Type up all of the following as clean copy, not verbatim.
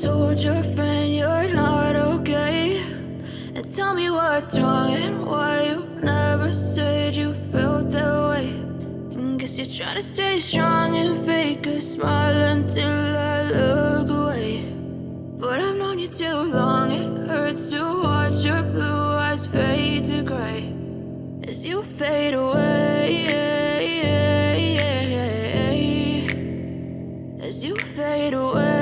told your friend you're not okay? And tell me what's wrong and why you never said you felt that way. And guess you're trying to stay strong and fake a smile until I look away. But I've known you too long, it hurts to watch your blue eyes fade to gray as you fade away, as you fade away.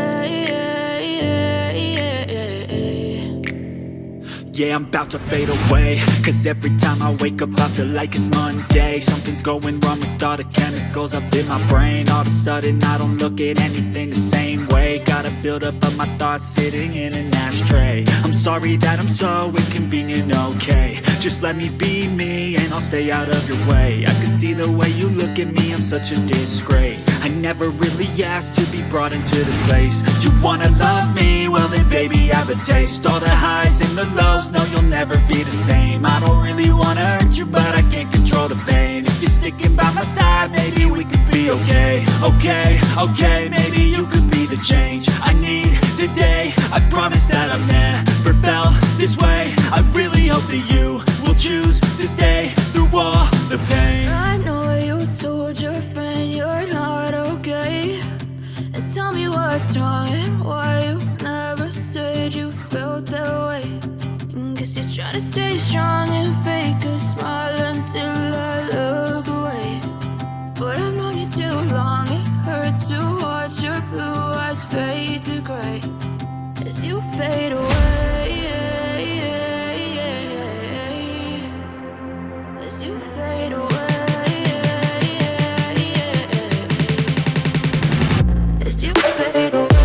Yeah, I'm about to fade away, cause every time I wake up I feel like it's Monday. Something's going wrong with all the chemicals up in my brain. All of a sudden I don't look at anything the same way. Got a buildup of my thoughts sitting in an ashtray. I'm sorry that I'm so inconvenient, okay? Just let me be me and I'll stay out of your way. I can see the way you look at me, I'm such a disgrace. I never really asked to be brought into this place. You wanna love me? Well then baby have a taste. All the highs and the lows, no you'll never be the same. I don't really wanna hurt you but I can't control the pain. If you're sticking by my side maybe we could be okay. Okay, maybe you could be the change I need today. I promise that I've never felt this way. I really hope that you will choose to stay through all the pain. I know you told your friend you're not okay. And tell me what's wrong and why you never said you felt that way. And guess you're trying to stay strong and fake a smile until I look away. But I've known you too long, it hurts to watch your blue eyes fade to gray as you fade away, as you fade away, as you fade away.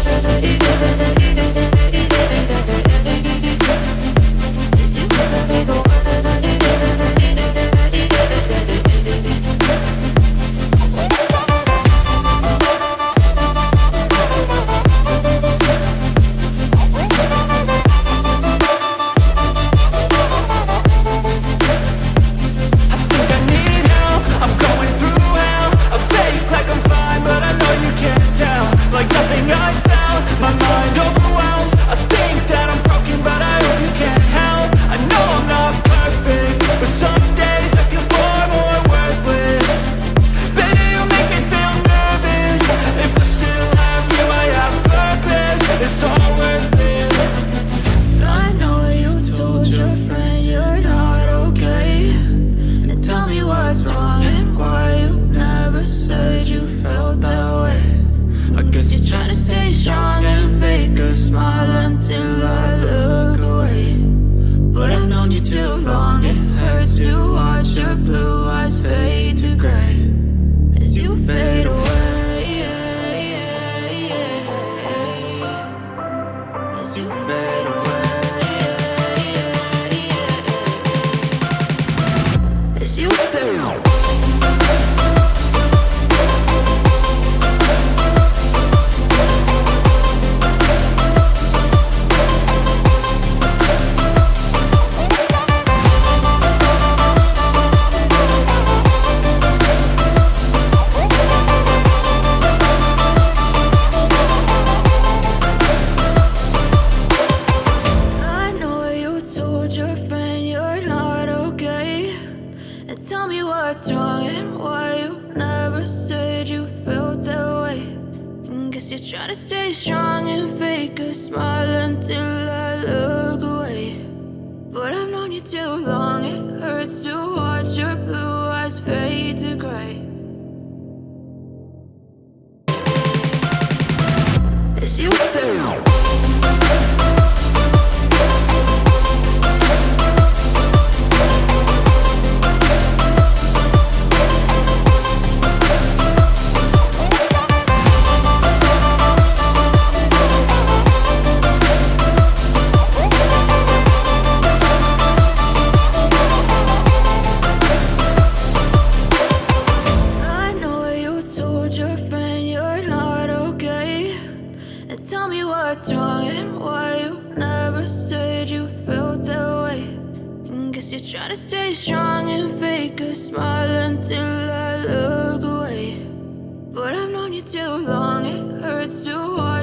Trying to stay strong and fake a smile until I look away. But I've known you too long, it hurts to watch